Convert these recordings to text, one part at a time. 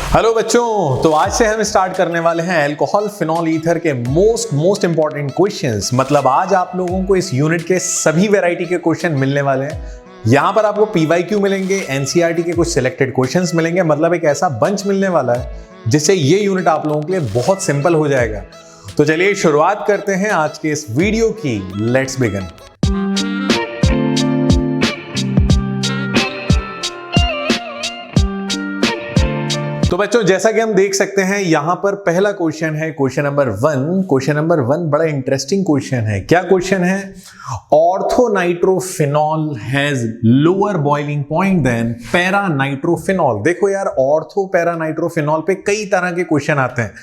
Hello बच्चों, तो आज से हम स्टार्ट करने वाले हैं अल्कोहल फिनॉल ईथर के मोस्ट इंपॉर्टेंट क्वेश्चंस। मतलब आज आप लोगों को इस यूनिट के सभी वैरायटी के क्वेश्चन मिलने वाले हैं। यहां पर आपको पीवाईक्यू मिलेंगे, एनसीईआरटी के कुछ सिलेक्टेड क्वेश्चंस मिलेंगे। मतलब एक ऐसा बंच मिलने वाला है जिससे ये यूनिट आप लोगों के लिए बहुत सिंपल हो जाएगा। तो चलिए शुरुआत करते हैं आज के इस वीडियो की। Let's begin. तो बच्चों, जैसा कि हम देख सकते हैं यहां पर पहला क्वेश्चन है क्वेश्चन नंबर 1। क्वेश्चन नंबर 1 बड़ा इंटरेस्टिंग क्वेश्चन है। क्या क्वेश्चन है? Orthonitrophenol has lower boiling point than paranitrophenol. देखो यार, ऑर्थो पैरानाइट्रोफिनॉल पे कई तरह के क्वेश्चन आते हैं,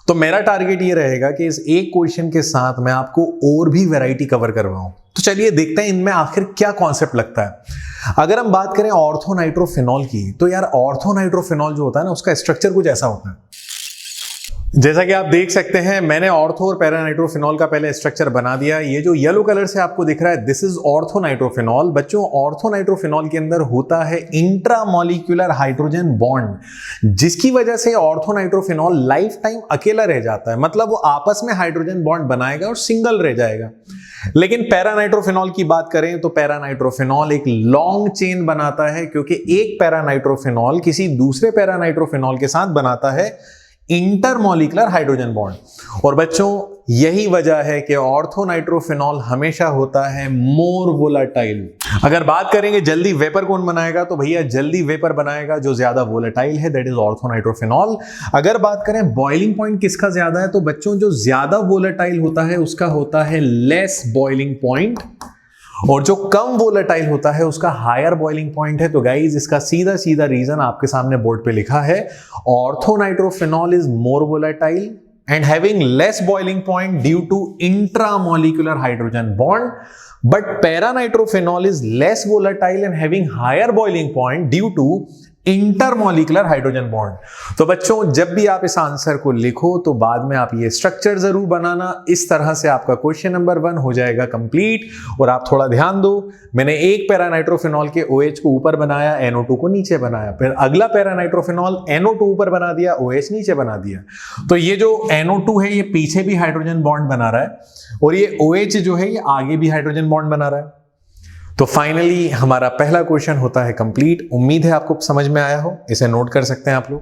तो मेरा टारगेट ये रहेगा कि इस एक क्वेश्चन के साथ मैं आपको और भी वैरायटी कवर करवाऊं। तो चलिए देखते हैं इनमें आखिर क्या कॉन्सेप्ट लगता है। अगर हम बात करें ऑर्थोनाइट्रोफिनॉल की, तो यार ऑर्थोनाइट्रोफिनॉल जो होता है ना, उसका स्ट्रक्चर कुछ ऐसा होता है। जैसा कि आप देख सकते हैं, मैंने ऑर्थो और पैरानाइट्रोफिनॉल का पहले स्ट्रक्चर बना दिया। ये जो येलो कलर से आपको दिख रहा है, दिस इज ऑर्थोनाइट्रोफिनॉल। बच्चों, ऑर्थोनाइट्रोफिनॉल के अंदर होता है इंट्रामॉलिक्यूलर हाइड्रोजन बॉन्ड, जिसकी वजह से ऑर्थोनाइट्रोफिनॉल लाइफ टाइम अकेला रह जाता है। मतलब वो आपस में हाइड्रोजन बॉन्ड बनाएगा और सिंगल रह जाएगा। लेकिन पैरानाइट्रोफिनॉल की बात करें तो पैरानाइट्रोफिनॉल एक लॉन्ग चेन बनाता है, क्योंकि एक पैरानाइट्रोफिनॉल किसी दूसरे पैरानाइट्रोफिनॉल के साथ बनाता है इंटरमॉलिक्यूलर हाइड्रोजन बॉन्ड। और बच्चों, यही वजह है कि ऑर्थोनाइट्रोफिनॉल हमेशा होता है मोर वोलेटाइल। अगर बात करेंगे जल्दी वेपर कौन बनाएगा, तो भैया जल्दी वेपर बनाएगा जो ज्यादा वोलेटाइल है, दैट इज ऑर्थोनाइट्रोफिनॉल। अगर बात करें बॉइलिंग पॉइंट किसका ज्यादा है, तो बच्चों जो ज्यादा वोलेटाइल होता है उसका होता है लेस बॉइलिंग पॉइंट, और जो कम वोलेटाइल होता है उसका हायर बॉइलिंग पॉइंट है। तो गाइज, इसका सीधा सीधा रीजन आपके सामने बोर्ड पे लिखा है। Orthonitrophenol is more volatile and having less boiling point due to intramolecular hydrogen bond, but paranitrophenol is less volatile and having higher boiling point due to intermolecular hydrogen bond. तो बच्चों, जब भी आप इस आंसर को लिखो तो बाद में आप ये स्ट्रक्चर जरूर बनाना। इस तरह से आपका क्वेश्चन नंबर 1 हो जाएगा कंप्लीट। और आप थोड़ा ध्यान दो, मैंने एक पैरानाइट्रोफिनॉल के OH को ऊपर बनाया, NO2 को नीचे बनाया, फिर अगला पैरानाइट्रोफिनॉल NO2 ऊपर बना दिया, OH नीचे बना दिया। तो ये जो NO2 है ये पीछे भी हाइड्रोजन बॉन्ड बना रहा है, और ये OH जो है ये आगे भी हाइड्रोजन बॉन्ड बना रहा है। तो फाइनली हमारा पहला क्वेश्चन होता है कंप्लीट। उम्मीद है आपको समझ में आया हो। इसे नोट कर सकते हैं आप लोग।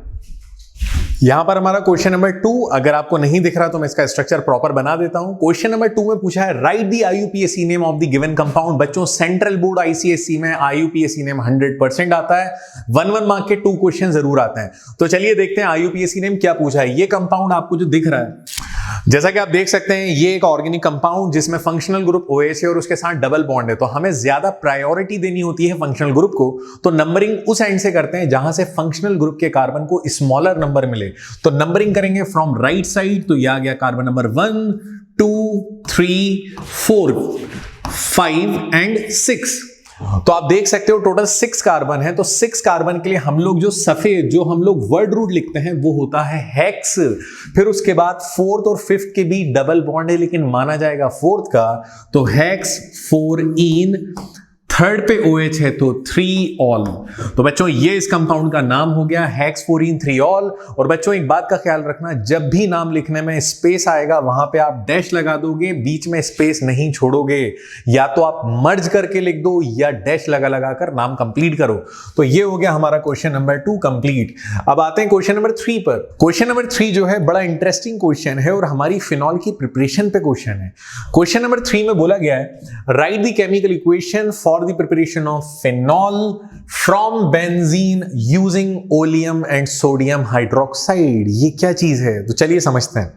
यहां पर हमारा क्वेश्चन नंबर 2, अगर आपको नहीं दिख रहा तो मैं इसका स्ट्रक्चर प्रॉपर बना देता हूं। क्वेश्चन नंबर 2 में पूछा है right the IUPAC name of the given compound. बच्चों, सेंट्रल बोर्ड ICSE में IUPAC नेम 100% आता है। 1 मार्क के 2 क्वेश्चन जरूर आते हैं। तो चलिए देखते हैं IUPAC नेम क्या पूछा है। ये कंपाउंड आपको जो दिख रहा है, जैसा कि आप देख सकते हैं, ये एक ऑर्गेनिक कंपाउंड जिसमें फंक्शनल ग्रुप OH है और उसके साथ डबल बॉन्ड है। तो हमें ज्यादा प्रायोरिटी देनी होती है फंक्शनल ग्रुप को, तो नंबरिंग उस एंड से करते हैं जहां से फंक्शनल ग्रुप के कार्बन को स्मॉलर नंबर मिले। तो नंबरिंग करेंगे फ्रॉम राइट साइड। तो यह आ गया कार्बन नंबर 1, 2, 3, 4, 5 एंड 6। तो आप देख सकते हो टोटल 6 कार्बन है। तो 6 कार्बन के लिए हम लोग जो सफेद जो हम लोग वर्ड रूट लिखते हैं वो होता है हेक्स। फिर उसके बाद 4th और 5th के भी डबल बॉन्ड है, लेकिन माना जाएगा 4th का, तो हेक्स 4 इन। 3rd पे OH है तो 3 ऑल। तो बच्चों, ये इस कंपाउंड का नाम हो गया हेक्स 4 3 ऑल। और बच्चों, एक बात का ख्याल रखना, जब भी नाम लिखने में स्पेस आएगा वहां पे आप डैश लगा दोगे, बीच में स्पेस नहीं छोड़ोगे। या तो आप मर्ज करके लिख दो या डैश लगा कर नाम कंप्लीट करो। तो ये हो गया हमारा क्वेश्चन नंबर 2 कंप्लीट। अब आते हैं क्वेश्चन नंबर 3 पर। क्वेश्चन नंबर 3 जो है बड़ा इंटरेस्टिंग क्वेश्चन है और हमारी फिनॉल की प्रिपरेशन पे क्वेश्चन है। क्वेश्चन नंबर 3 में बोला गया है right the chemical equation for the preparation of phenol from benzene using oleum and sodium hydroxide। ये क्या चीज है, तो चलिए समझते हैं।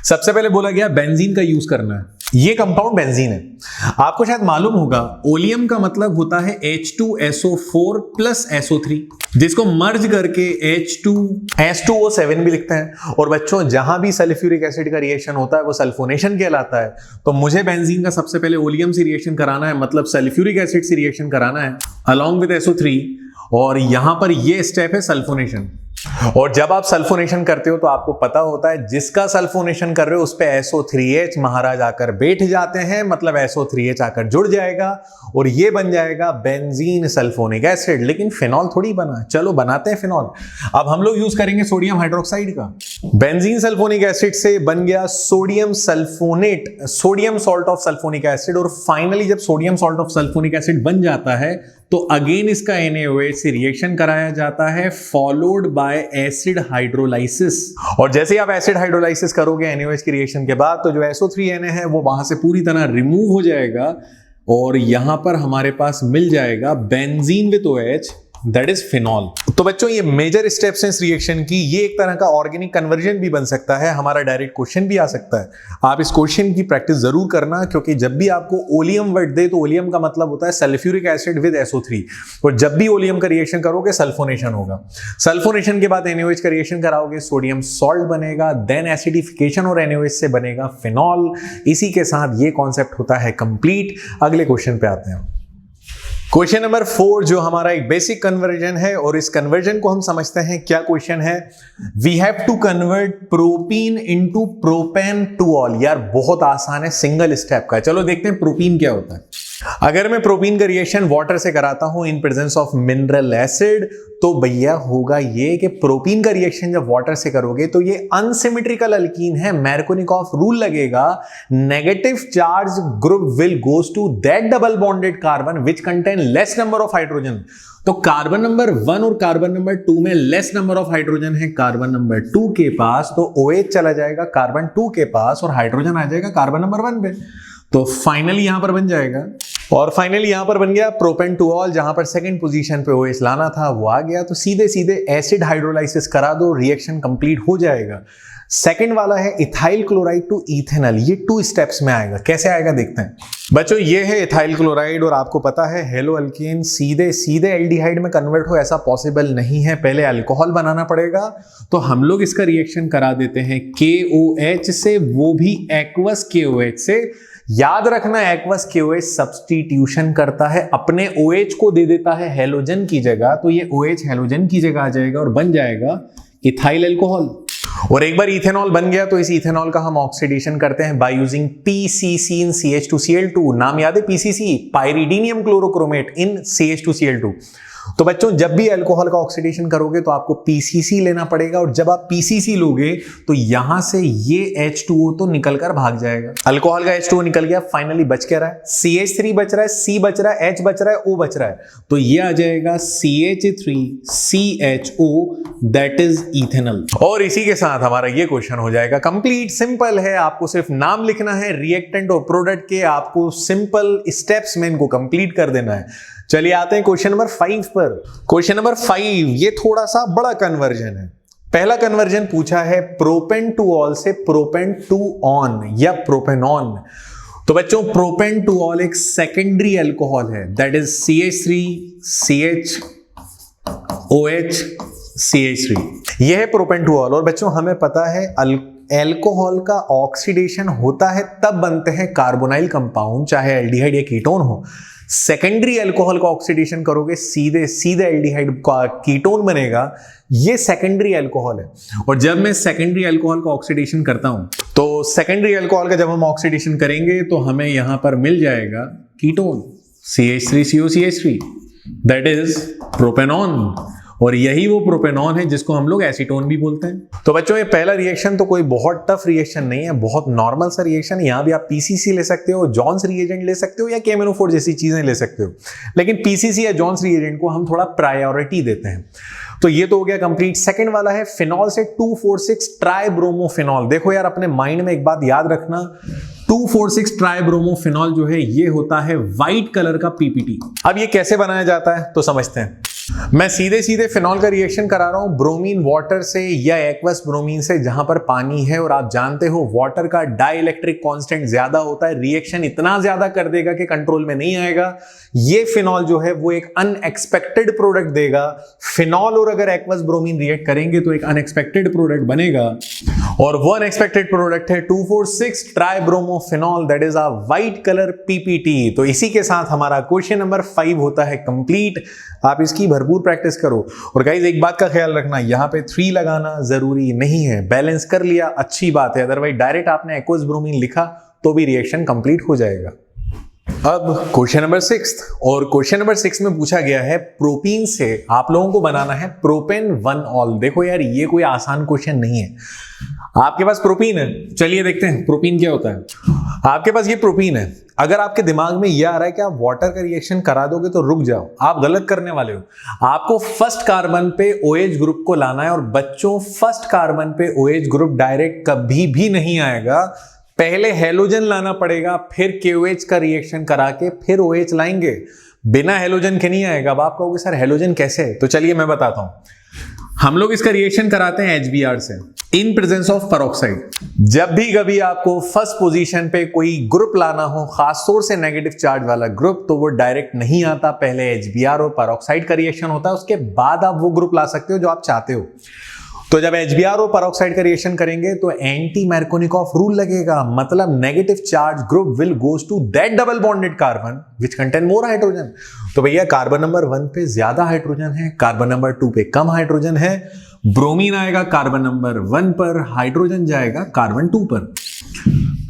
सबसे पहले बोला गया बेंजीन का यूज करना है। ये कंपाउंड बेंजीन है। आपको शायद मालूम होगा, ओलियम का मतलब होता है H2SO4 प्लस SO3, जिसको मर्ज करके H2S2O7 भी लिखते हैं। और बच्चों, जहां भी सल्फ्यूरिक एसिड का रिएक्शन होता है वो सल्फोनेशन कहलाता है। तो मुझे बेंजीन का सबसे पहले ओलियम से रिएक्शन कराना है, मतलब सल्फ्यूरिक एसिड से रिएक्शन कराना है अलॉन्ग विद SO3, और यहां पर ये स्टेप है सल्फोनेशन। और जब आप सल्फोनेशन करते हो तो आपको पता होता है जिसका सल्फोनेशन कर रहे हो उस पे SO3H महाराज आकर बैठ जाते हैं, मतलब SO3H आकर जुड़ जाएगा और ये बन जाएगा बेंजीन सल्फोनिक एसिड। लेकिन फिनॉल थोड़ी बना, चलो बनाते हैं फिनॉल। अब हम लोग यूज करेंगे सोडियम हाइड्रोक्साइड का। बेंजीन सल्फोनिक एसिड से बन गया sodium sulphonate, sodium salt of sulphonic acid. और फाइनली जब sodium salt of sulphonic acid बन जाता है तो अगेन इसका NaOH से रिएक्शन कराया जाता है, फॉलोड बाय एसिड हाइड्रोलाइसिस। और जैसे ही आप एसिड हाइड्रोलाइसिस करोगे NaOH की रिएक्शन के बाद, तो जो SO3Na है वो वहां से पूरी तरह रिमूव हो जाएगा और यहां पर हमारे पास मिल जाएगा benzene with OH, that is phenol. तो बच्चों ये मेजर स्टेप्स हैं इस रिएक्शन की। ये एक तरह का ऑर्गेनिक कन्वर्जन भी बन सकता है, हमारा डायरेक्ट क्वेश्चन भी आ सकता है। आप इस क्वेश्चन की प्रैक्टिस जरूर करना, क्योंकि जब भी आपको ओलियम वर्ड दे तो ओलियम का मतलब होता है सल्फ्यूरिक एसिड विद SO3, और जब भी ओलियम का रिएक्शन करोगे सल्फोनेशन होगा। सल्फोनेशन के बाद NaOH का रिएक्शन कराओगे, सोडियम सॉल्ट बनेगा, देन एसिडिफिकेशन और NaOH से बनेगा फिनॉल। इसी के साथ ये कॉन्सेप्ट होता है कंप्लीट। अगले क्वेश्चन पे आते हैं। क्वेश्चन नंबर 4 जो हमारा एक बेसिक कन्वर्जन है, और इस कन्वर्जन को हम समझते हैं। क्या क्वेश्चन है? We have to convert propene into propane to all. यार बहुत आसान है, सिंगल स्टेप का है। चलो देखते हैं प्रोपीन क्या होता है। अगर मैं प्रोपीन का रिएक्शन वाटर से कराता हूं in presence of mineral acid, तो भैया होगा ये कि प्रोपीन का रिएक्शन जब वाटर से करोगे तो ये अनसिमेट्रिकल अल्कीन है। मैर्कोनिकॉफ रूल लगेगा, negative charge group will goes to that double bonded carbon which contain less number of hydrogen. तो कार्बन नंबर 1 और कार्बन नंबर 2 में लेस नंबर ऑफ हाइड्रोजन है कार्बन नंबर 2 के पास, तो OH चला जाएगा कार्बन 2 के पास और हाइड्रोजन आ जाएगा कार्बन नंबर 1 पे। तो फाइनली यहां पर बन जाएगा, और फाइनली यहां पर बन गया प्रोपेन टू ऑल। जहां पर सेकंड पोजीशन पे OH लाना था वो आ गया, तो सीधे सीधे एसिड हाइड्रोलाइसिस करा दो, रिएक्शन कंप्लीट हो जाएगा। सेकंड वाला है इथाइल क्लोराइड टू इथेनॉल। ये 2 स्टेप्स में आएगा। कैसे आएगा देखते हैं बच्चों। ये है इथाइल क्लोराइड, और आपको पता है हेलो अल्कीन सीधे सीधे एल्डिहाइड में कन्वर्ट हो ऐसा पॉसिबल नहीं है, पहले अल्कोहल बनाना पड़ेगा। तो हम लोग इसका रिएक्शन करा देते हैं KOH से, वो भी एक्वस KOH से। याद रखना एक्वस KOH सब्स्टिट्यूशन करता है, अपने OH को दे देता है हेलोजन की जगह, तो ये OH हेलोजन की जगह आ जाएगा और बन जाएगा इथाइल अल्कोहल। और एक बार इथेनॉल बन गया तो इस इथेनॉल का हम ऑक्सीडेशन करते हैं by using PCC in CH2Cl2। नाम याद है PCC, पाइरिडीनियम क्लोरोक्रोमेट इन CH2Cl2। तो बच्चों जब भी अल्कोहल का ऑक्सीडेशन करोगे तो आपको PCC लेना पड़ेगा, और जब आप PCC लोगे तो यहां से ये H2O तो निकलकर भाग जाएगा। अल्कोहल का H2O निकल गया, फाइनली बच क्या रहा है? CH3 बच रहा है, C बच रहा है, H बच रहा है, O बच रहा है। तो ये आ जाएगा CH3CHO, दैट इज इथेनॉल। और इसी के साथ हमारा ये क्वेश्चन हो जाएगा कंप्लीट। सिंपल है, आपको सिर्फ नाम लिखना है रिएक्टेंट और प्रोडक्ट के, आपको सिंपल स्टेप्स में इनको कंप्लीट कर देना है। चलिए आते हैं क्वेश्चन नंबर 5 पर। क्वेश्चन नंबर 5 ये थोड़ा सा बड़ा कन्वर्जन है। पहला कन्वर्जन पूछा है प्रोपेन टू ऑल से प्रोपेन टू ऑन या प्रोपेनॉन। तो बच्चों प्रोपेन टू ऑल एक सेकेंडरी अल्कोहल है, दैट इज CH3CHOH CH3। यह है प्रोपेन टू ऑल। और बच्चों हमें पता है एल्कोहल का ऑक्सीडेशन होता है तब बनते हैं कार्बोनाइल कंपाउंड, चाहे एल्डिहाइड या कीटोन हो। सेकेंडरी अल्कोहल का ऑक्सीडेशन करोगे सीधे सीधे एल्डिहाइड का कीटोन बनेगा। ये सेकेंडरी अल्कोहल है। और जब मैं सेकेंडरी अल्कोहल का ऑक्सीडेशन करता हूं तो सेकेंडरी अल्कोहल का जब हम ऑक्सीडेशन करेंगे तो हमें यहां पर मिल जाएगा ketone CH3COCH3, that is propanone. और यही वो प्रोपेनॉन है जिसको हम लोग एसीटोन भी बोलते हैं। तो बच्चों ये पहला रिएक्शन तो कोई बहुत टफ रिएक्शन नहीं है, बहुत नॉर्मल सा रिएक्शन है। यहाँ भी आप PCC ले सकते हो, जॉन्स रिएजेंट ले सकते हो, या KMnO4 जैसी चीजें ले सकते हो, लेकिन PCC या जॉन्स रिएजेंट को हम थोड़ा प्रायोरिटी देते हैं। तो ये तो हो गया कंप्लीट। सेकंड वाला है फिनॉल से 2,4,6 ट्राइब्रोमोफिनॉल। देखो यार अपने माइंड में एक बात याद रखना, 2,4,6 ट्राइब्रोमोफिनॉल जो है ये होता है व्हाइट कलर का PPT। अब ये कैसे बनाया जाता है तो समझते हैं। मैं सीधे सीधे फिनॉल का रिएक्शन करा रहा हूं ब्रोमीन वाटर से या एक्वस ब्रोमीन से, जहां पर पानी है। और आप जानते हो वाटर का डाइलेक्ट्रिक कांस्टेंट ज्यादा होता है, रिएक्शन इतना ज्यादा कर देगा कि कंट्रोल में नहीं आएगा। ये फिनॉल जो है वो एक अनएक्सपेक्टेड प्रोडक्ट देगा। फिनॉल और अगर एक्वस ब्रोमीन रिएक्ट करेंगे तो एक अनएक्सपेक्टेड प्रोडक्ट बनेगा। और वो अनएक्सपेक्टेड प्रोडक्ट है 2,4,6 tribromophenol, that is a white colour PPT. तो इसी के साथ हमारा क्वेश्चन नंबर 5 होता है कंप्लीट। आप इसकी भरपूर प्रैक्टिस करो। और गाइज एक बात का ख्याल रखना, यहाँ पे 3 लगाना जरूरी नहीं है, बैलेंस कर लिया अच्छी बात है, अदरवाइज डायरेक्ट आपने एक्वस ब्रोमीन लिखा तो भी रिएक्शन कंप्लीट हो जाएगा। अब क्वेश्चन नंबर 6, और क्वेश्चन नंबर 6 में पूछा गया है प्रोपीन से आप लोगों को बनाना है प्रोपेन 1-ऑल। देखो यार ये कोई आसान क्वेश्चन नहीं है। आपके पास प्रोपीन है, चलिए देखते हैं प्रोपीन क्या होता है। आपके पास ये प्रोपीन है, अगर आपके दिमाग में ये आ रहा है कि आप वाटर का रिएक्शन करा दोगे तो रुक जाओ, आप गलत करने वाले हो। आपको फर्स्ट कार्बन पे OH ग्रुप को लाना है, और बच्चों फर्स्ट कार्बन पे OH ग्रुप डायरेक्ट कभी भी नहीं आएगा, पहले हेलोजन लाना पड़ेगा, फिर KOH का रिएक्शन करा के फिर OH लाएंगे। बिना हेलोजन के नहीं आएगा। अब आप कहोगे सर हेलोजन कैसे है, तो चलिए मैं बताता हूं। हम लोग इसका रिएक्शन कराते हैं HBr से इन प्रेजेंस ऑफ पेरोक्साइड। जब भी कभी आपको फर्स्ट पोजीशन पे कोई ग्रुप लाना हो, खास तौर से नेगेटिव चार्ज वाला ग्रुप, तो वो डायरेक्ट नहीं आता, पहले HBr और पेरोक्साइड का रिएक्शन होता है, उसके बाद आप वो ग्रुप ला सकते हो जो आप चाहते हो। तो जब HBr और पेरोक्साइड का रिएक्शन करेंगे तो एंटी मार्कोनिकॉफ रूल लगेगा, मतलब negative charge group will goes to that double bonded carbon which contain more hydrogen. तो भैया कार्बन नंबर 1 पे ज्यादा हाइड्रोजन है, कार्बन नंबर 2 पे कम हाइड्रोजन है। ब्रोमीन आएगा कार्बन नंबर 1 पर, हाइड्रोजन जाएगा कार्बन 2 पर।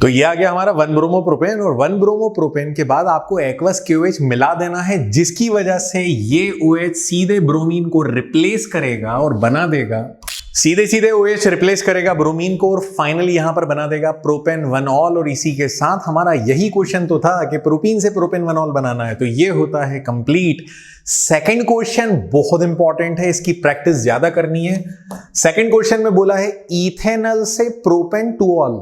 तो ये आ गया हमारा 1-ब्रोमोप्रोपेन, और 1-ब्रोमोप्रोपेन के बाद आपको एक्वस KOH मिला देना है, जिसकी वजह से ये OH सीधे ब्रोमीन को रिप्लेस करेगा और बना देगा, सीधे सीधे OH रिप्लेस करेगा ब्रोमीन को, और फाइनली यहां पर बना देगा प्रोपेन 1-ऑल। और इसी के साथ हमारा यही क्वेश्चन तो था कि प्रोपीन से प्रोपेन 1-ऑल बनाना है, तो ये होता है कंप्लीट। सेकंड क्वेश्चन बहुत इंपॉर्टेंट है, इसकी प्रैक्टिस ज्यादा करनी है। सेकंड क्वेश्चन में बोला है इथेनॉल से प्रोपेन 2-ऑल।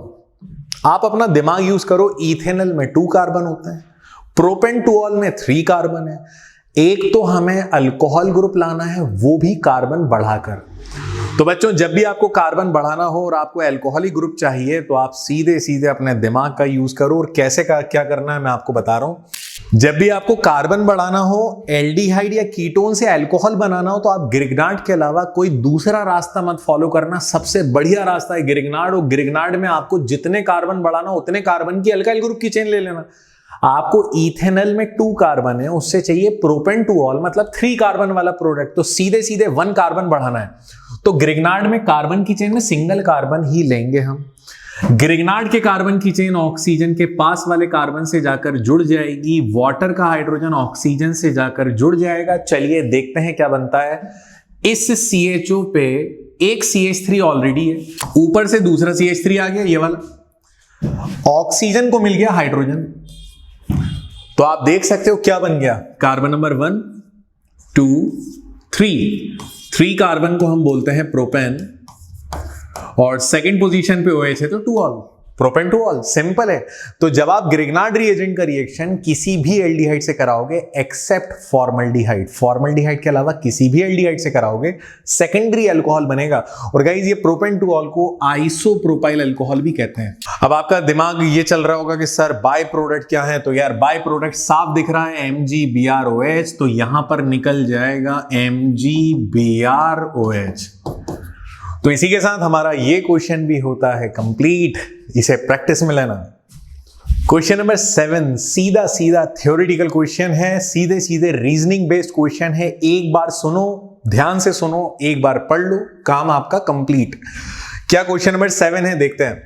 आप अपना दिमाग यूज करो, इथेनॉल में 2 कार्बन होते हैं, प्रोपेन 2-ऑल में 3 कार्बन है। एक तो हमें अल्कोहल ग्रुप लाना है, वो भी कार्बन बढ़ाकर। तो बच्चों जब भी आपको कार्बन बढ़ाना हो और आपको अल्कोहलिक ग्रुप चाहिए, तो आप सीधे सीधे अपने दिमाग का यूज करो। और कैसे क्या करना है मैं आपको बता रहा हूं। जब भी आपको कार्बन बढ़ाना हो, एल्डिहाइड या कीटोन से अल्कोहल बनाना हो, तो आप ग्रिग्नार्ड के अलावा कोई दूसरा रास्ता मत फॉलो करना। सबसे बढ़िया रास्ता है ग्रिग्नार्ड, और ग्रिग्नार्ड में आपको जितने कार्बन बढ़ाना हो उतने कार्बन की अल्काइल ग्रुप की चेन ले लेना। आपको इथेनॉल में 2 कार्बन है, उससे चाहिए प्रोपेन 2-ऑल, मतलब 3 कार्बन वाला प्रोडक्ट, तो सीधे सीधे 1 कार्बन बढ़ाना है। तो ग्रिग्नार्ड में कार्बन की चेन में सिंगल कार्बन ही लेंगे हम। ग्रिग्नार्ड के कार्बन की चेन ऑक्सीजन के पास वाले कार्बन से जाकर जुड़ जाएगी, वाटर का हाइड्रोजन ऑक्सीजन से जाकर जुड़ जाएगा। चलिए देखते हैं क्या बनता है। इस CHO पे एक CH3 ऑलरेडी है, ऊपर से दूसरा CH3 आ गया, ये वाला। ऑक्सीजन को मिल गया हाइड्रोजन, तो आप देख सकते हो क्या बन गया, कार्बन नंबर 1, 2, 3 कार्बन को हम बोलते हैं प्रोपेन, और सेकंड पोजीशन पे OH है तो 2-ऑल, प्रोपेन 2-ऑल। सिंपल है। तो जब आप ग्रिग्नार्ड रिएजेंट का रिएक्शन किसी भी एल्डिहाइड से कराओगे एक्सेप्ट फॉर्मल्डिहाइड, फॉर्मल्डिहाइड के अलावा किसी भी एल्डिहाइड से कराओगे, सेकेंडरी अल्कोहल बनेगा। और गाइस ये प्रोपेन 2-ऑल को आइसोप्रोपाइल अल्कोहल भी कहते हैं। अब आपका दिमाग ये चल रहा होगा कि सर बाय प्रोडक्ट क्या है, तो यार बाय प्रोडक्ट साफ दिख रहा है, MgBrOH, तो यहां पर निकल जाएगा MgBrOH। तो इसी के साथ हमारा ये क्वेश्चन भी होता है कंप्लीट, इसे प्रैक्टिस में लेना। क्वेश्चन नंबर 7 सीधा सीधा थ्योरेटिकल क्वेश्चन है, सीधे सीधे रीजनिंग बेस्ड क्वेश्चन है। एक बार सुनो, ध्यान से सुनो, एक बार पढ़ लो, काम आपका कंप्लीट। क्या क्वेश्चन नंबर 7 है देखते हैं।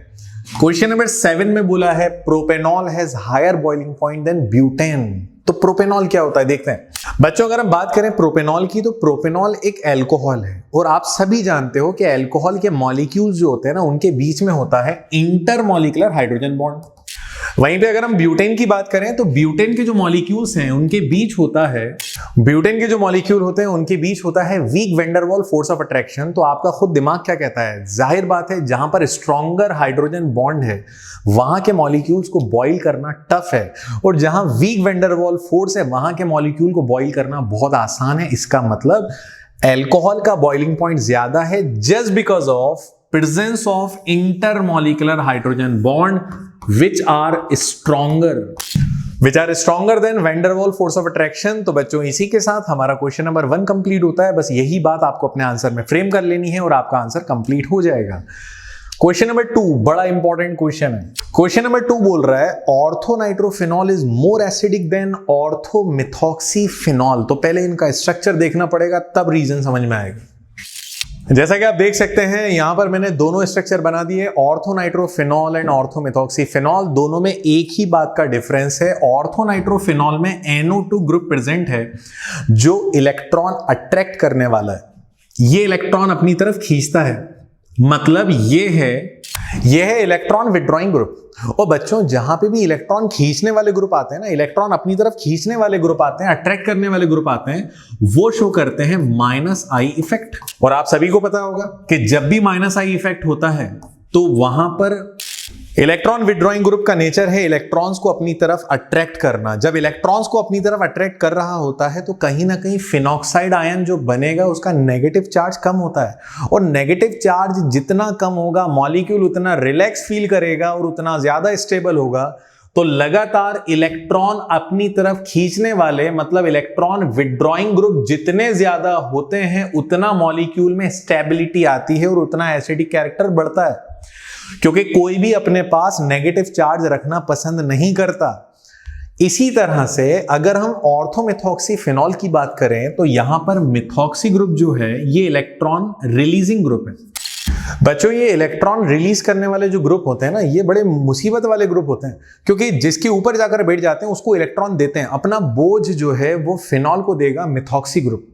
क्वेश्चन नंबर 7 में बोला है propanol has higher boiling point than butane. तो प्रोपेनॉल क्या होता है देखते हैं। बच्चों अगर हम बात करें प्रोपेनॉल की, तो प्रोपेनॉल एक अल्कोहल है, और आप सभी जानते हो कि अल्कोहल के मॉलिक्यूल्स जो होते हैं ना, उनके बीच में होता है इंटरमॉलिक्यूलर हाइड्रोजन बॉन्ड। वहीं पे अगर हम ब्यूटेन की बात करें, तो ब्यूटेन के जो मॉलिक्यूल्स हैं उनके बीच होता है, ब्यूटेन के जो मॉलिक्यूल होते हैं उनके बीच होता है weak van der Waals force of attraction. तो आपका खुद दिमाग क्या कहता है, जाहिर बात है जहां पर स्ट्रॉन्गर हाइड्रोजन बॉन्ड है वहां के मॉलिक्यूल्स को बॉइल करना टफ है, और जहां वीक वेंडरवॉल फोर्स है वहां के मॉलिक्यूल को बॉइल करना बहुत आसान है। इसका मतलब अल्कोहल का बॉइलिंग पॉइंट ज्यादा है just because of presence of intermolecular hydrogen bond which are stronger than van der Waals force of attraction। तो बच्चों इसी के साथ हमारा क्वेश्चन नंबर 1 कंप्लीट होता है। बस यही बात आपको अपने आंसर में फ्रेम कर लेनी है और आपका आंसर कंप्लीट हो जाएगा। क्वेश्चन नंबर 2 बड़ा इंपॉर्टेंट क्वेश्चन है। क्वेश्चन नंबर 2 बोल रहा है orthonitrophenol is more acidic than orthomethoxyphenol. तो पहले इनका स्ट्रक्चर देखना पड़ेगा, तब रीजन समझ में आएगा। जैसा कि आप देख सकते हैं यहां पर मैंने दोनों स्ट्रक्चर बना दिए, ऑर्थोनाइट्रोफिनॉल एंड ऑर्थोमिथॉक्सीफिनॉल। दोनों में एक ही बात का डिफरेंस है। ऑर्थोनाइट्रोफिनॉल में NO2 ग्रुप प्रेजेंट है जो इलेक्ट्रॉन अट्रैक्ट करने वाला है, ये इलेक्ट्रॉन अपनी तरफ खींचता है, मतलब ये है इलेक्ट्रॉन विड्रॉइंग ग्रुप। और बच्चों जहां पे भी इलेक्ट्रॉन खींचने वाले ग्रुप आते हैं ना, इलेक्ट्रॉन अपनी तरफ खींचने वाले ग्रुप आते हैं, अट्रैक्ट करने वाले ग्रुप आते हैं, वो शो करते हैं -I इफेक्ट। और आप सभी को पता होगा कि जब भी -I इफेक्ट होता है तो वहां पर इलेक्ट्रॉन विड्रॉइंग ग्रुप का नेचर है इलेक्ट्रॉन्स को अपनी तरफ अट्रैक्ट करना। जब इलेक्ट्रॉन्स को अपनी तरफ अट्रैक्ट कर रहा होता है तो कहीं ना कहीं फिनॉक्साइड आयन जो बनेगा उसका नेगेटिव चार्ज कम होता है, और नेगेटिव चार्ज जितना कम होगा मॉलिक्यूल उतना रिलैक्स फील करेगा और उतना ज्यादा स्टेबल होगा। तो लगातार इलेक्ट्रॉन अपनी तरफ खींचने वाले मतलब इलेक्ट्रॉन विड्रॉइंग ग्रुप जितने ज्यादा होते हैं उतना मॉलिक्यूल में स्टेबिलिटी आती है और उतना एसिडिक कैरेक्टर बढ़ता है, क्योंकि कोई भी अपने पास नेगेटिव चार्ज रखना पसंद नहीं करता। इसी तरह से अगर हम ऑर्थोमिथॉक्सीफिनॉल की बात करें तो यहां पर मिथॉक्सी ग्रुप जो है ये इलेक्ट्रॉन रिलीजिंग ग्रुप है। बच्चों ये इलेक्ट्रॉन रिलीज करने वाले जो ग्रुप होते हैं ना, ये बड़े मुसीबत वाले ग्रुप होते हैं, क्योंकि जिसके ऊपर जाकर बैठ जाते हैं उसको इलेक्ट्रॉन देते हैं। अपना बोझ जो है वो फिनॉल को देगा मिथॉक्सी ग्रुप,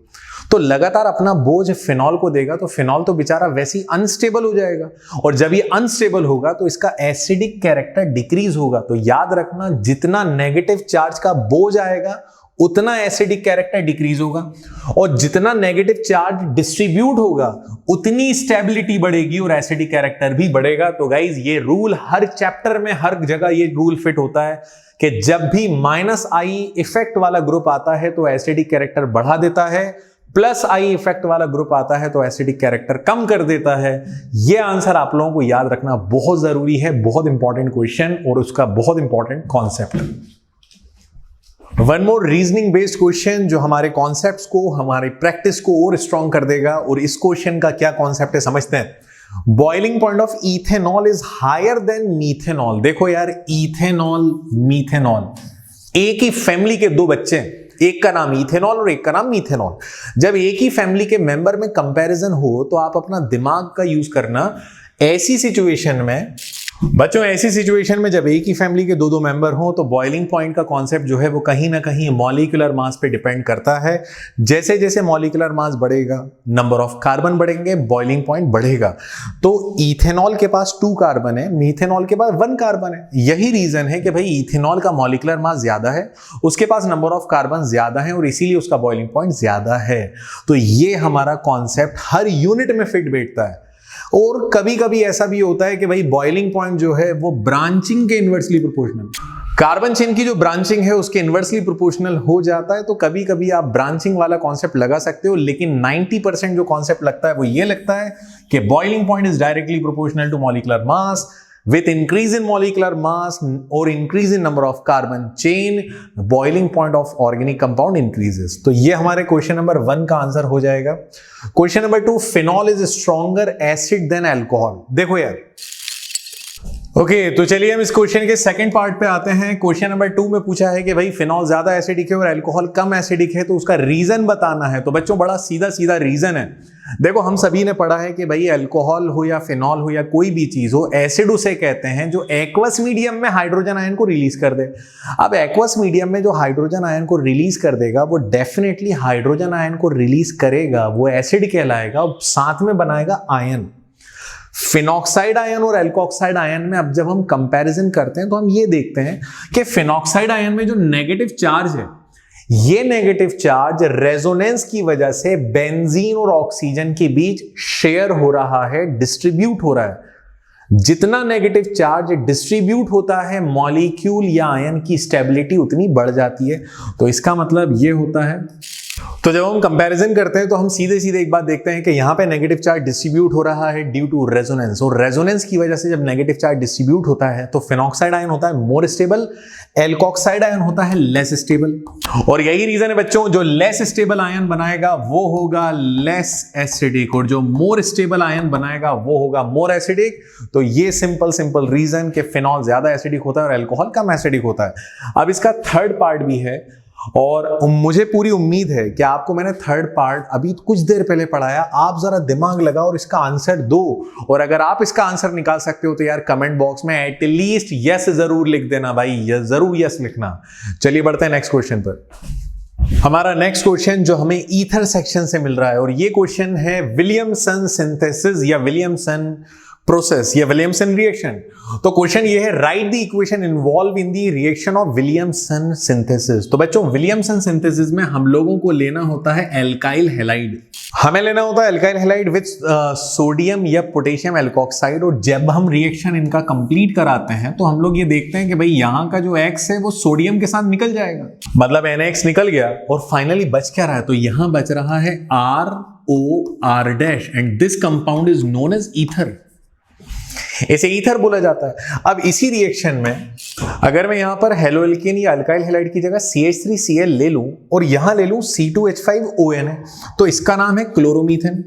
तो लगातार अपना बोझ फिनॉल को देगा, तो फिनॉल तो बेचारा वैसे ही अनस्टेबल हो जाएगा, और जब ये अनस्टेबल होगा तो इसका एसिडिक कैरेक्टर डिक्रीज होगा। तो याद रखना जितना नेगेटिव चार्ज का बोझ आएगा उतना एसिडिक कैरेक्टर डिक्रीज होगा, और जितना नेगेटिव चार्ज डिस्ट्रीब्यूट होगा उतनी स्टेबिलिटी बढ़ेगी और एसिडिक कैरेक्टर भी बढ़ेगा। तो गाइज ये रूल हर चैप्टर में हर जगह ये रूल फिट होता है कि जब भी -I इफेक्ट वाला ग्रुप आता है तो एसिडिक कैरेक्टर बढ़ा देता है, +I इफेक्ट वाला ग्रुप आता है तो एसिडिक कैरेक्टर कम कर देता है। यह आंसर आप लोगों को याद रखना बहुत जरूरी है, बहुत इंपॉर्टेंट क्वेश्चन और उसका बहुत important concept. One more reasoning based question जो हमारे कॉन्सेप्ट्स को, हमारी प्रैक्टिस को और स्ट्रॉन्ग कर देगा। और इस क्वेश्चन का क्या कॉन्सेप्ट है समझते हैं। Boiling point of ethanol is higher than methanol. देखो यार, इथेनॉल मीथेनॉल एक ही फैमिली के दो बच्चे हैं, एक का नाम इथेनॉल और एक का नाम मीथेनॉल। जब एक ही फैमिली के मेंबर में कंपैरिजन हो तो आप अपना दिमाग का यूज करना। ऐसी सिचुएशन में बच्चों, ऐसी सिचुएशन में जब एक ही फैमिली के दो मेंबर हो तो बॉइलिंग पॉइंट का कॉन्सेप्ट जो है वो कहीं ना कहीं मॉलिक्यूलर मास पे डिपेंड करता है। जैसे जैसे मॉलिक्यूलर मास बढ़ेगा, नंबर ऑफ कार्बन बढ़ेंगे, बॉइलिंग पॉइंट बढ़ेगा। तो इथेनॉल के पास 2 कार्बन है, मीथेनॉल के पास 1 कार्बन है। यही रीजन है कि भाई इथेनॉल का मॉलिक्यूलर मास ज्यादा है, उसके पास नंबर ऑफ कार्बन ज्यादा है और इसीलिए उसका बॉइलिंग पॉइंट ज्यादा है। तो ये हमारा कॉन्सेप्ट हर यूनिट में फिट बैठता है। और कभी कभी ऐसा भी होता है कि भाई बॉइलिंग पॉइंट जो है वो ब्रांचिंग के इनवर्सली प्रोपोर्शनल, कार्बन चेन की जो ब्रांचिंग है उसके इनवर्सली प्रोपोर्शनल हो जाता है। तो कभी कभी आप ब्रांचिंग वाला कॉन्सेप्ट लगा सकते हो, लेकिन 90% जो कॉन्सेप्ट लगता है वो ये लगता है कि boiling point is directly proportional to molecular mass. With increase in molecular mass or increase in number of carbon chain, boiling point of organic compound increases. तो ये हमारे क्वेश्चन नंबर 1 का आंसर हो जाएगा। Question number 2, phenol is stronger acid than alcohol. देखो यार, okay तो चलिए हम इस क्वेश्चन के सेकंड पार्ट पे आते हैं। क्वेश्चन नंबर 2 में पूछा है कि भाई फिनॉल ज्यादा एसिडिक है और अल्कोहल कम एसिडिक है, तो उसका रीजन बताना है। तो बच्चों बड़ा सीधा सीधा रीजन है। देखो हम सभी ने पढ़ा है कि भाई अल्कोहल हो या फिनॉल हो या कोई भी चीज हो, एसिड उसे कहते हैं जो एक्वस मीडियम में हाइड्रोजन आयन को रिलीज कर दे। अब एक्वस मीडियम में जो हाइड्रोजन आयन को रिलीज कर देगा वो डेफिनेटली हाइड्रोजन आयन को रिलीज करेगा, वो एसिड कहलाएगा और साथ में बनाएगा आयन। फिनॉक्साइड आयन और एल्कोक्साइड आयन में अब जब हम कंपैरिजन करते हैं तो हम ये देखते हैं कि फिनॉक्साइड आयन में जो नेगेटिव चार्ज है, ये नेगेटिव चार्ज रेजोनेंस की वजह से बेंजीन और ऑक्सीजन के बीच शेयर हो रहा है, डिस्ट्रीब्यूट हो रहा है। जितना नेगेटिव चार्ज डिस्ट्रीब्यूट होता है मॉलिक्यूल या आयन की स्टेबिलिटी उतनी बढ़ जाती है। तो इसका मतलब ये होता है तो जब हम कंपैरिजन करते हैं तो हम सीधे सीधे एक बात देखते हैं कि यहाँ पे नेगेटिव चार्ज डिस्ट्रीब्यूट हो रहा है ड्यू टू रेजोनेंस, और रेजोनेंस की वजह से जब नेगेटिव चार्ज डिस्ट्रीब्यूट होता है तो फिनॉक्साइड आयन होता है मोर स्टेबल, एल्कोक्साइड आयन होता है लेस स्टेबल। और यही रीजन है बच्चों, जो लेस स्टेबल आयन बनाएगा वो होगा लेस एसिडिक, और जो मोर स्टेबल आयन बनाएगा वो होगा मोर एसिडिक। तो ये सिंपल रीजन कि फिनॉल ज्यादा एसिडिक होता है और अल्कोहल कम एसिडिक होता है। अब इसका थर्ड पार्ट भी है, और मुझे पूरी उम्मीद है कि आपको मैंने थर्ड पार्ट अभी कुछ देर पहले पढ़ाया, आप जरा दिमाग लगाओ और इसका आंसर दो। और अगर आप इसका आंसर निकाल सकते हो तो यार कमेंट बॉक्स में एटलीस्ट यस जरूर लिख देना भाई, जरूर यस लिखना। चलिए बढ़ते हैं नेक्स्ट क्वेश्चन पर। हमारा नेक्स्ट क्वेश्चन जो हमें ईथर सेक्शन से मिल रहा है, और ये क्वेश्चन है विलियमसन सिंथेसिस या विलियमसन प्रोसेस या विलियमसन रिएक्शन। तो क्वेश्चन ये है, right the equation involve in the reaction of Williamson synthesis. तो बच्चों विलियमसन सिंथेसिस में हम लोगों को लेना होता है एल्काइल हैलाइड, हमें लेना होता है एल्काइल हैलाइड विद सोडियम या पोटेशियम एल्कोक्साइड। और जब हम रिएक्शन इनका कंप्लीट कराते हैं तो हम लोग ये देखते हैं कि भाई यहाँ का जो X है वो सोडियम के साथ निकल जाएगा, मतलब NX निकल गया, और फाइनली बच क्या रहा है, तो यहाँ बच रहा है ROR' and this compound is known as ether, इसे ईथर बोला जाता है। अब इसी रिएक्शन में अगर मैं यहां पर हेलो एल्केन या अल्काइल हैलाइड की जगह CH3Cl ले लूं और यहां ले लूं C2H5ON है, तो इसका नाम है क्लोरोमीथेन।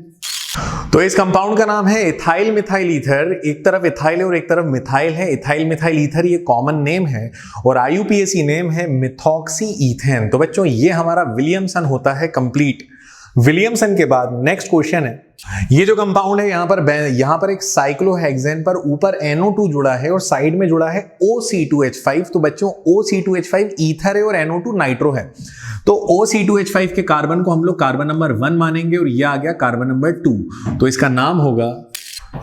तो इस कंपाउंड का नाम है इथाइल मिथाइल ईथर। एक तरफ इथाइल है और एक तरफ मिथाइल है, इथाइल मिथाइल ईथर ये कॉमन नेम है, और IUPAC नेम है मिथॉक्सी ईथेन। तो बच्चों ये हमारा विलियमसन होता है कंप्लीट। विलियमसन के बाद नेक्स्ट क्वेश्चन है, ये जो कंपाउंड है यहां पर एक साइक्लोहेक्सेन पर ऊपर NO2 जुड़ा है और साइड में जुड़ा है OC2H5। तो बच्चों OC2H5 ईथर है और NO2 नाइट्रो है। तो OC2H5 के कार्बन को हम लोग कार्बन नंबर 1 मानेंगे और ये आ गया कार्बन नंबर 2। तो इसका नाम होगा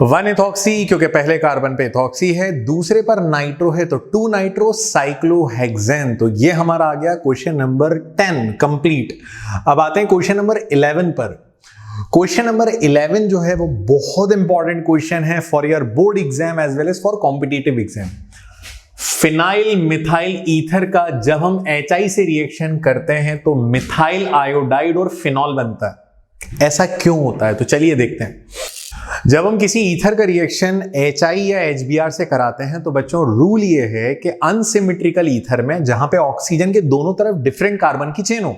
1 इथॉक्सी, क्योंकि पहले कार्बन पे इथॉक्सी है, दूसरे पर नाइट्रो है तो 2 नाइट्रो साइक्लोहेक्सेन। तो ये हमारा आ गया क्वेश्चन नंबर 10 कंप्लीट। अब आते हैं क्वेश्चन नंबर 11 पर। क्वेश्चन नंबर 11 जो है वो बहुत इंपॉर्टेंट क्वेश्चन है for your board exam as well as for competitive exam. Phenyl methyl ether का जब हम HI से रिएक्शन करते हैं तो मिथाइल आयोडाइड और फिनॉल बनता है। ऐसा क्यों होता है, तो चलिए देखते हैं। जब हम किसी ईथर का रिएक्शन HI या HBr से कराते हैं तो बच्चों रूल ये है कि अनसिमेट्रिकल ईथर में, जहां पे ऑक्सीजन के दोनों तरफ डिफरेंट कार्बन की चेन हो,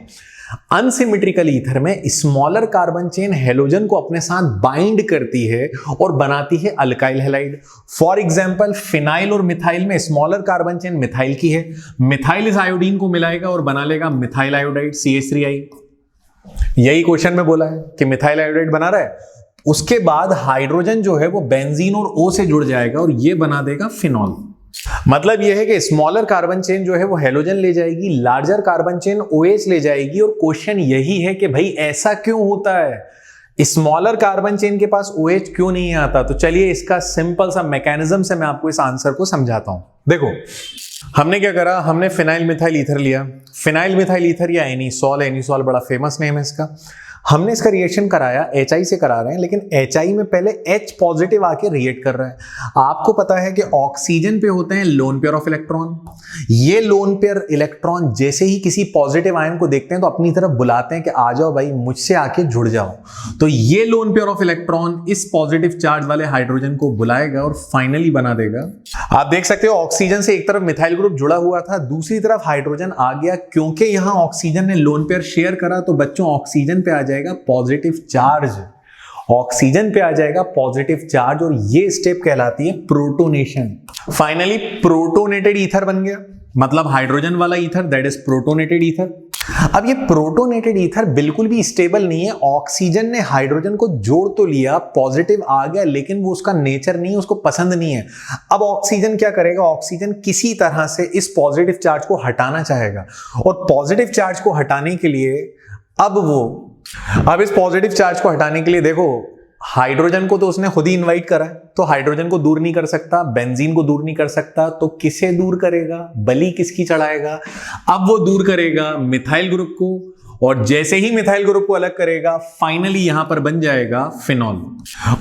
अनसिमेट्रिकल ईथर में स्मॉलर कार्बन चेन हेलोजन को अपने साथ बाइंड करती है और बनाती है alkyl halide. For example phenyl और मिथाइल में स्मॉलर कार्बन चेन मिथाइल की है, मिथाइल इस आयोडीन को मिलाएगा और बना लेगा मिथाइल आयोडाइड CH3I। यही क्वेश्चन में बोला है कि मिथाइल आयोडाइड बना रहा है। उसके बाद हाइड्रोजन जो है वो बेंजीन और O से जुड़ जाएगा और ये बना देगा फिनॉल। मतलब यह है कि स्मॉलर कार्बन चेन जो है वो हेलोजन ले जाएगी, लार्जर कार्बन चेन OH ले जाएगी। और क्वेश्चन यही है कि भाई ऐसा क्यों होता है, स्मॉलर कार्बन चेन के पास OH क्यों नहीं आता। तो चलिए इसका सिंपल सा मैकेनिज्म से मैं आपको इस आंसर को समझाता हूं। देखो हमने क्या करा, हमने फिनाइल मिथाइल ईथर लिया, फिनाइल मिथाइल ईथर या एनिसॉल बड़ा फेमस नेम है इसका। हमने इसका रिएक्शन कराया, HI से करा रहे हैं, लेकिन HI में पहले H पॉजिटिव आके रिएक्ट कर रहा है। आपको पता है कि ऑक्सीजन पे होते हैं लोन पेयर ऑफ इलेक्ट्रॉन। ये लोन पेयर इलेक्ट्रॉन जैसे ही किसी पॉजिटिव आयन को देखते हैं तो अपनी तरफ बुलाते हैं कि आ जाओ भाई मुझसे आके जुड़ जाओ। तो ये लोन पेयर ऑफ इलेक्ट्रॉन इस पॉजिटिव चार्ज वाले हाइड्रोजन को बुलाएगा और फाइनली बना देगा। आप देख सकते हो ऑक्सीजन से एक तरफ मिथाइल ग्रुप जुड़ा हुआ था, दूसरी तरफ हाइड्रोजन आ गया। क्योंकि यहां ऑक्सीजन ने लोन पेयर शेयर करा तो बच्चों ऑक्सीजन पे आ जाएगा पॉजिटिव चार्ज, ऑक्सीजन पे आ जाएगा पॉजिटिव चार्ज, और ये स्टेप कहलाती है प्रोटोनेशन। फाइनली प्रोटोनेटेड ईथर बन गया, मतलब हाइड्रोजन वाला ether, that is protonated ether. अब ये प्रोटोनेटेड ईथर बिल्कुल भी स्टेबल नहीं है। ऑक्सीजन ने हाइड्रोजन को जोड़ तो लिया, पॉजिटिव आ गया, लेकिन वो उसका नेचर नहीं है, उसको पसंद नहीं है। अब ऑक्सीजन क्या करेगा, ऑक्सीजन किसी तरह से इस पॉजिटिव चार्ज को हटाना चाहेगा, और पॉजिटिव चार्ज को हटाने के लिए अब इस पॉजिटिव चार्ज को हटाने के लिए देखो हाइड्रोजन को तो उसने खुद ही इनवाइट करा है, तो हाइड्रोजन को दूर नहीं कर सकता, बेंजीन को दूर नहीं कर सकता, तो किसे दूर करेगा, बलि किसकी चढ़ाएगा। अब वो दूर करेगा मिथाइल ग्रुप को, और जैसे ही मिथाइल ग्रुप को अलग करेगा फाइनली यहां पर बन जाएगा फिनॉल।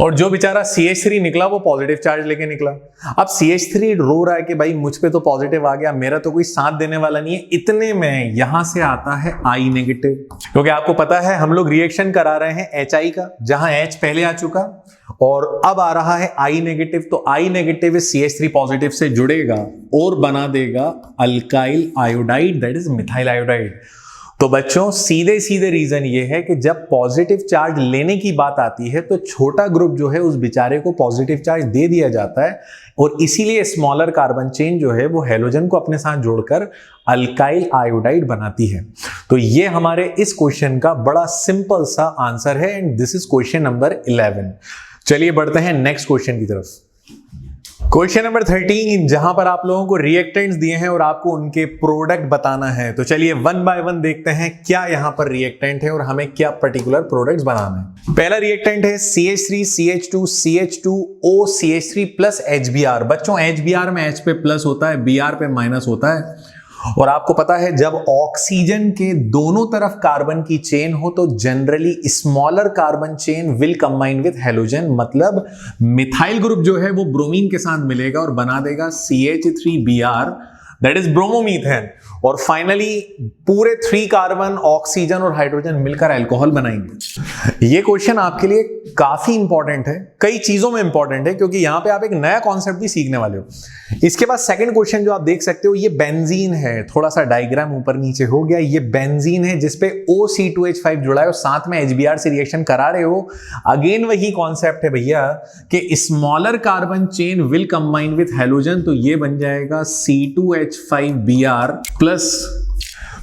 और जो बेचारा CH3 निकला वो पॉजिटिव चार्ज लेके निकला। अब CH3 रो रहा है कि भाई मुझ पे तो पॉजिटिव आ गया, मेरा तो कोई साथ देने वाला नहीं है। इतने में यहां से आता है I नेगेटिव, क्योंकि आपको पता है हम लोग रिएक्शन करा रहे हैं HI का, जहां H पहले आ चुका और अब आ रहा है I नेगेटिव। तो I नेगेटिव CH3 पॉजिटिव से जुड़ेगा और बना देगा alkyl iodide, that is methyl iodide. तो बच्चों सीधे सीधे रीजन ये है कि जब पॉजिटिव चार्ज लेने की बात आती है तो छोटा ग्रुप जो है उस बेचारे को पॉजिटिव चार्ज दे दिया जाता है और इसीलिए स्मॉलर कार्बन चेन जो है वो हेलोजन को अपने साथ जोड़कर अल्काइल आयोडाइड बनाती है। तो ये हमारे इस क्वेश्चन का बड़ा सिंपल सा आंसर है and this is question number 11। चलिए बढ़ते हैं नेक्स्ट क्वेश्चन की तरफ। क्वेश्चन नंबर 13, जहां पर आप लोगों को रिएक्टेंट्स दिए हैं और आपको उनके प्रोडक्ट बताना है। तो चलिए वन बाय वन देखते हैं क्या यहां पर रिएक्टेंट है और हमें क्या पर्टिकुलर प्रोडक्ट्स बनाना है। पहला रिएक्टेंट है CH3 CH2 CH2O CH3 plus HBr। बच्चों HBr में H पे प्लस होता है, Br पे माइनस होता है। और आपको पता है जब ऑक्सीजन के दोनों तरफ कार्बन की चेन हो तो generally smaller carbon chain will combine with halogen, मतलब मिथाइल ग्रुप जो है वो ब्रोमीन के साथ मिलेगा और बना देगा CH3Br, दैट इज ब्रोमोमीथेन। और फाइनली पूरे 3 कार्बन ऑक्सीजन और हाइड्रोजन मिलकर अल्कोहल बनाएंगे। ये क्वेश्चन आपके लिए काफी इंपॉर्टेंट है, कई चीजों में इंपॉर्टेंट है क्योंकि यहां पे आप एक नया कॉन्सेप्ट भी सीखने वाले हो। इसके बाद सेकंड क्वेश्चन जो आप देख सकते हो ये बेंजीन है, थोड़ा सा डायग्राम ऊपर नीचे हो गया। ये बेंजीन है जिसपे OC2H5 जुड़ा है और साथ में HBr से रिएक्शन करा रहे हो। अगेन वही कॉन्सेप्ट है भैया कि smaller carbon chain will combine with halogen, तो ये बन जाएगा C2H5Br प्लस,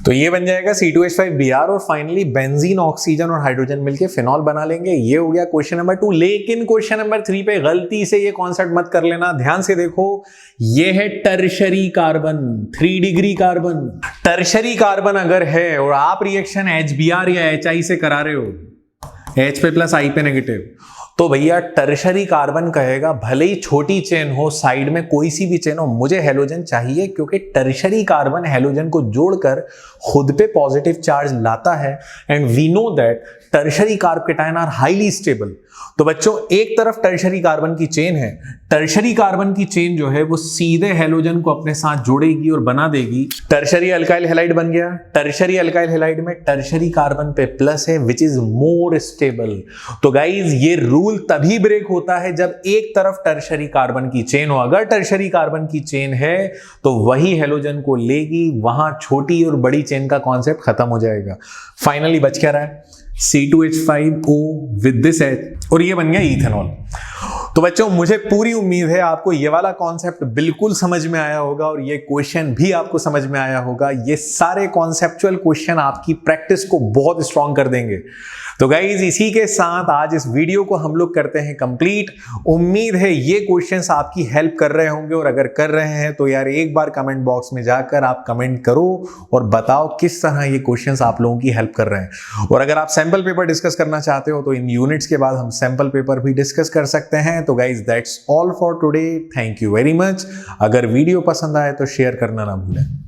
तो ये बन जाएगा C2H5Br और फाइनली बेंजीन ऑक्सीजन और हाइड्रोजन मिलके फिनॉल बना लेंगे। ये हो गया क्वेश्चन नंबर 2। लेकिन क्वेश्चन नंबर 3 पे गलती से ये कॉन्सेप्ट मत कर लेना, ध्यान से देखो। ये है tertiary carbon, 3 degree carbon. Tertiary carbon अगर है और आप रिएक्शन HBr या HI से करा रहे हो, H पे प्लस I पे नेगेटिव, तो भैया टर्शरी कार्बन कहेगा भले ही छोटी चेन हो, साइड में कोई सी भी चेन हो, मुझे हेलोजन चाहिए, क्योंकि टर्शरी कार्बन हेलोजन को जोड़कर खुद पे पॉजिटिव चार्ज लाता है and we know that tertiary carbocation are highly stable. तो बच्चों एक तरफ टर्शरी कार्बन की चेन है, टर्शरी कार्बन की चेन जो है वो सीधे हेलोजन को अपने साथ जोड़ेगी और बना देगी टर्शरी अल्काइल हैलाइड बन गया। टर्शरी अल्काइल हैलाइड में टर्शरी कार्बन पे प्लस है विच इज मोर स्टेबल। तो गाइज ये रूल तभी ब्रेक होता है जब एक तरफ टर्शरी कार्बन की चेन हो। अगर टर्शरी कार्बन की चेन है तो वही हेलोजन को लेगी, वहां छोटी और बड़ी चेन का कॉन्सेप्ट खत्म हो जाएगा। फाइनली बच क्या रहा है C2H5O विद दिस H और ये बन गया इथेनॉल। तो बच्चों मुझे पूरी उम्मीद है आपको ये वाला कॉन्सेप्ट बिल्कुल समझ में आया होगा और ये क्वेश्चन भी आपको समझ में आया होगा। ये सारे कॉन्सेप्चुअल क्वेश्चन आपकी प्रैक्टिस को बहुत स्ट्रांग कर देंगे। तो गाइज इसी के साथ आज इस वीडियो को हम लोग करते हैं कंप्लीट। उम्मीद है ये क्वेश्चंस आपकी हेल्प कर रहे होंगे और अगर कर रहे हैं तो यार एक बार कमेंट बॉक्स में जाकर आप कमेंट करो और बताओ किस तरह ये क्वेश्चंस आप लोगों की हेल्प कर रहे हैं। और अगर आप सैंपल पेपर डिस्कस करना चाहते हो तो इन यूनिट्स के बाद हम सैंपल पेपर भी डिस्कस कर सकते हैं। तो guys that's all for today, thank you very much. अगर वीडियो पसंद आए तो शेयर करना ना भूलें।